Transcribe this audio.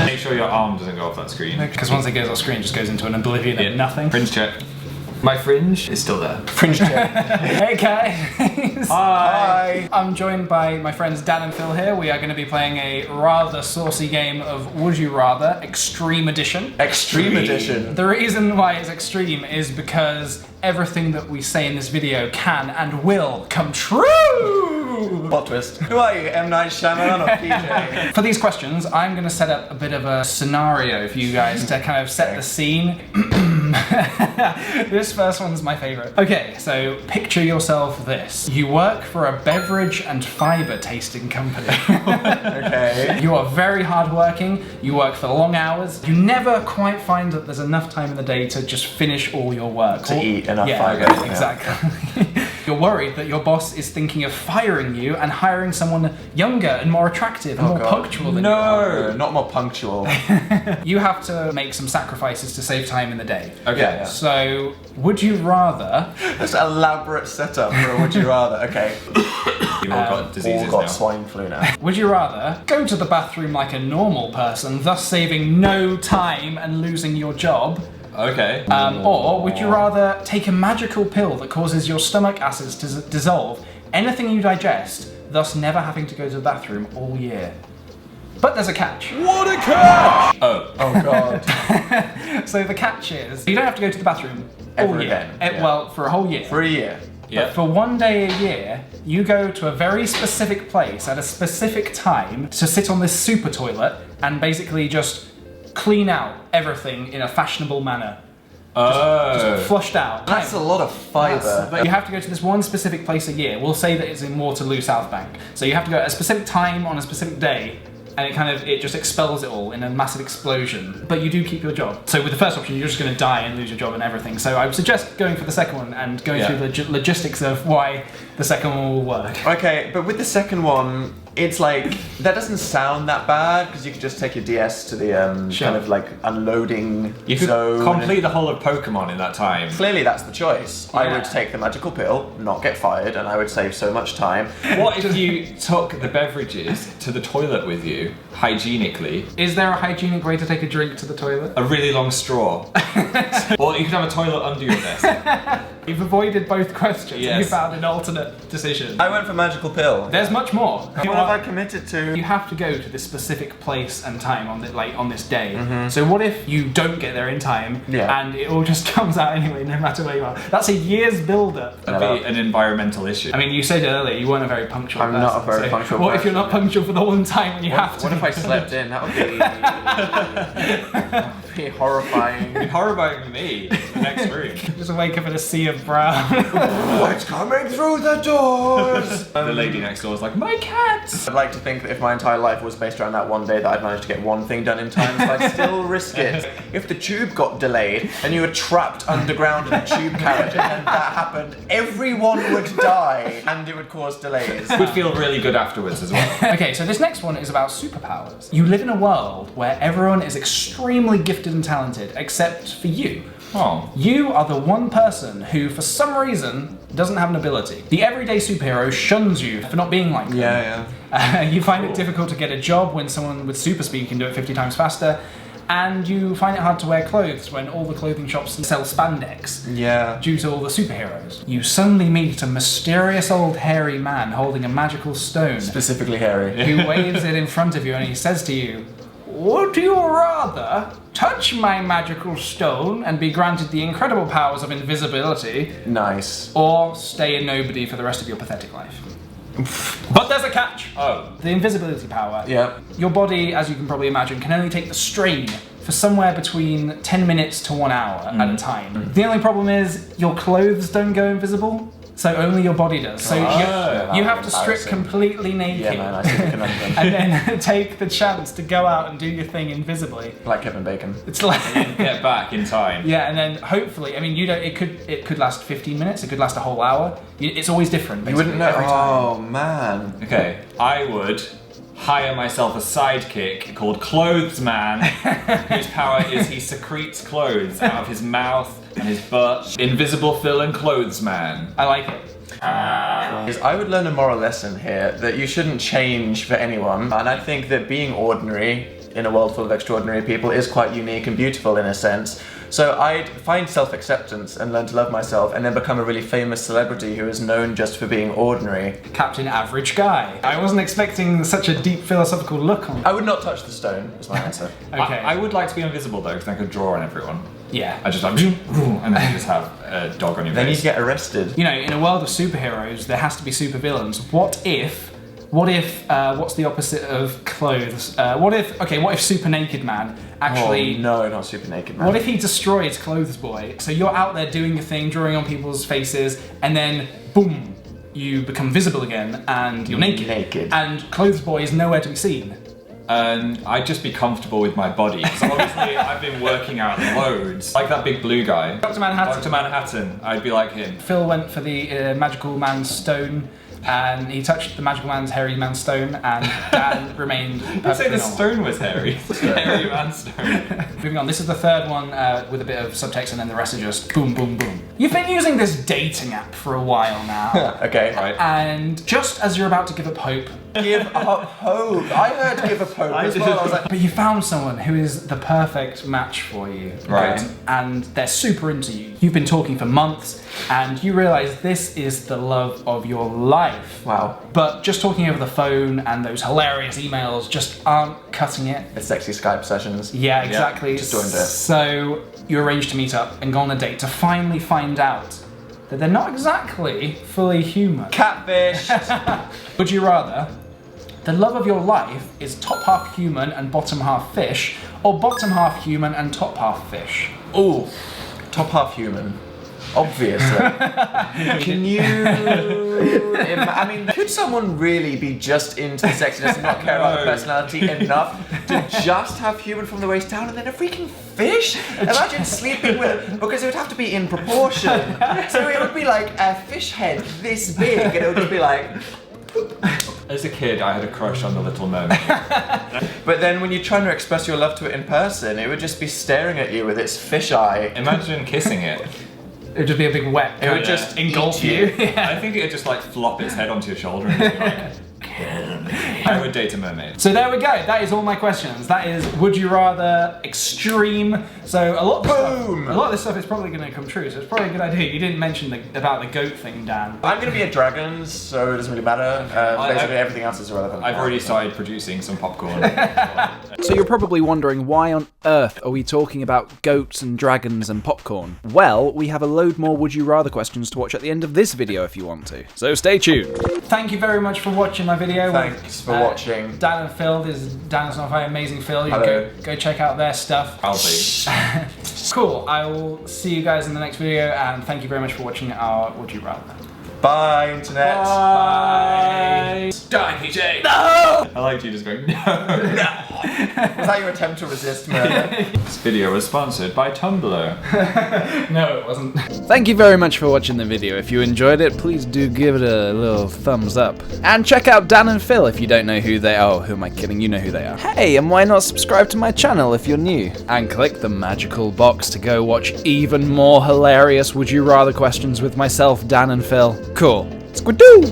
Make sure your arm doesn't go off that screen. Because once it goes off screen, it just goes into an oblivion of nothing. Fringe check. My fringe is still there. Fringe check. Hey guys! Hi! I'm joined by my friends Dan and Phil here. We are going to be playing a rather saucy game of Would You Rather Extreme Edition. Extreme Edition. The reason why it's extreme is because everything that we say in this video can and will come true! Plot twist. Who are you, M. Night Shyamalan or PJ? For these questions, I'm going to set up a bit of a scenario for you guys to kind of set the scene. This first one's my favourite. Okay, so picture yourself this. You work for a beverage and fibre tasting company. Okay. You are very hardworking, you work for long hours, you never quite find that there's enough time in the day to just finish all your work. To eat enough fibre. Yeah, exactly. You're worried that your boss is thinking of firing you and hiring someone younger and more attractive and more punctual than you are. No, not more punctual. You have to make some sacrifices to save time in the day. Okay. Yeah. So, would you rather... This elaborate setup for a Would You Rather. Okay. You've all got diseases All got now. swine flu now. Would you rather go to the bathroom like a normal person, thus saving no time and losing your job? Okay. Or would you rather take a magical pill that causes your stomach acids to dissolve anything you digest, thus never having to go to the bathroom all year? But there's a catch. What a catch! Oh. Oh god. So the catch is, you don't have to go to the bathroom all Ever year. again, yeah. Well, for a whole year. For a year. Yeah. But for one day a year, you go to a very specific place at a specific time to sit on this super toilet and basically just clean out everything in a fashionable manner. Just flushed out. That's a lot of fibre. But you have to go to this one specific place a year. We'll say that it's in Waterloo, South Bank. So you have to go at a specific time on a specific day, and it just expels it all in a massive explosion. But you do keep your job. So with the first option, you're just going to die and lose your job and everything. So I would suggest going for the second one and going through the logistics of why the second one will work. Okay, but with the second one, it's like, that doesn't sound that bad, because you could just take your DS to the kind of like unloading You could zone. complete the whole of Pokemon in that time. Clearly that's the choice. I would take the magical pill, not get fired, and I would save so much time. What if you took the beverages to the toilet with you, hygienically? Is there a hygienic way to take a drink to the toilet? A really long straw. Or you could have a toilet under your desk. You've avoided both questions. Yes. You found an alternate decision. I went for magical pill. There's much more. What have I committed to? You have to go to this specific place and time on this day. So what if you don't get there in time and it all just comes out anyway, no matter where you are? That's a year's build-up. That'd be an environmental issue. I mean, you said earlier you weren't a very punctual person. I'm not a very punctual What if you're not person, punctual for the one time when you have to? What if I slept in? That would be horrifying. It'd be horrifying for me. The next room. Just wake up in a sea of brown. What's coming through the doors? The lady next door is like, my cat! I'd like to think that if my entire life was based around that one day that I'd managed to get one thing done in time, so I'd still risk it. If the tube got delayed and you were trapped underground in a tube carriage and that happened, everyone would die and it would cause delays. Would feel really good afterwards as well. Okay, so this next one is about superpowers. You live in a world where everyone is extremely gifted and talented, except for you. Oh. You are the one person who, for some reason, doesn't have an ability. The everyday superhero shuns you for not being like them. Yeah. You find it difficult to get a job when someone with super speed can do it 50 times faster, and you find it hard to wear clothes when all the clothing shops sell spandex. Yeah. Due to all the superheroes. You suddenly meet a mysterious old hairy man holding a magical stone. Specifically hairy. Who waves it in front of you and he says to you, would you rather touch my magical stone and be granted the incredible powers of invisibility, Nice. or stay a nobody for the rest of your pathetic life? But there's a catch! Oh. The invisibility power. Yeah. Your body, as you can probably imagine, can only take the strain for somewhere between 10 minutes to 1 hour at a time. The only problem is your clothes don't go invisible. So only your body does. So you have to strip completely naked. Yeah, man, I see the conundrum. And then take the chance to go out and do your thing invisibly. Like Kevin Bacon. It's like Get back in time. yeah, and then hopefully, I mean, you don't. It could last 15 minutes. It could last a whole hour. It's always different. You wouldn't know. Every time. Oh man. Okay, I would hire myself a sidekick called Clothes Man, whose power is he secretes clothes out of his mouth and his butt. Invisible Phil and Clothes Man. I like it. Is I would learn a moral lesson here that you shouldn't change for anyone, and I think that being ordinary in a world full of extraordinary people is quite unique and beautiful in a sense. So I'd find self-acceptance and learn to love myself, and then become a really famous celebrity who is known just for being ordinary. Captain Average Guy. I wasn't expecting such a deep philosophical look on. I would not touch the stone, is my answer. Okay. I would like to be invisible though, because I could draw on everyone. Yeah. I just like, and then you just have a dog on your Then face. you'd get arrested. You know, in a world of superheroes, there has to be supervillains. What if, what's the opposite of clothes? What if Super Naked Man actually... Oh, no, not Super Naked Man. What if he destroys Clothes Boy? So you're out there doing your thing, drawing on people's faces, and then, boom, you become visible again, and you're naked. And Clothes Boy is nowhere to be seen. I'd just be comfortable with my body. So obviously I've been working out loads. Like that big blue guy. Dr. Manhattan. Dr. Manhattan, I'd be like him. Phil went for the Magical Man's stone, and he touched the Magical Man's hairy man's stone, and Dan remained perfectly I'd say the normal. stone was hairy. Hairy man's stone. Moving on, this is the third one with a bit of subtext, and then the rest are just boom, boom, boom. You've been using this dating app for a while now. Okay. Right. And just as you're about to give up hope, Give up hope. I heard give up hope as well. I was like, but you found someone who is the perfect match for you. okay? Right. And they're super into you. You've been talking for months, and you realise this is the love of your life. wow. But just talking over the phone and those hilarious emails just aren't cutting it. The sexy Skype sessions. Yeah, exactly. just joined it. So you arrange to meet up and go on a date to finally find out that they're not exactly fully human. Catfish. Would you rather the love of your life is top half human and bottom half fish, or bottom half human and top half fish? Ooh, top half human. Obviously. Can you... I mean, could someone really be just into the sexiness and not care about the personality enough to just have human from the waist down and then a freaking fish? Imagine sleeping with... Because it would have to be in proportion. So it would be like a fish head this big, and it would just be like... As a kid, I had a crush on the Little Mermaid. But then when you're trying to express your love to it in person, it would just be staring at you with its fish eye. Imagine kissing it. It would just be a big wet. It would just engulf eat you. I think it'd just like flop its head onto your shoulder and be like, kill me. I would date a mermaid. So there we go. That is all my questions. That is would you rather extreme. So a lot of this stuff is probably going to come true. So it's probably a good idea. You didn't mention about the goat thing, Dan. I'm going to be a dragon, so it doesn't really matter. Basically, everything else is irrelevant. I've already started producing some popcorn. So you're probably wondering why on earth are we talking about goats and dragons and popcorn? Well, we have a load more Would You Rather questions to watch at the end of this video if you want to. So stay tuned. Thank you very much for watching my video. Thanks for watching. Dan and Phil. This is Dan's Not Very Amazing Phil. You Hello. can go check out their stuff. I'll be. Cool. I will see you guys in the next video, and thank you very much for watching our Would You Rather. Bye, internet. Bye. Die, PJ! No! I liked you just going, no! Was that your attempt to resist murder? This video was sponsored by Tumblr. No, it wasn't. Thank you very much for watching the video. If you enjoyed it, please do give it a little thumbs up. And check out Dan and Phil if you don't know who they are. Oh, who am I kidding? You know who they are. Hey, and why not subscribe to my channel if you're new? And click the magical box to go watch even more hilarious Would You Rather questions with myself, Dan and Phil. Cool. Squidoo!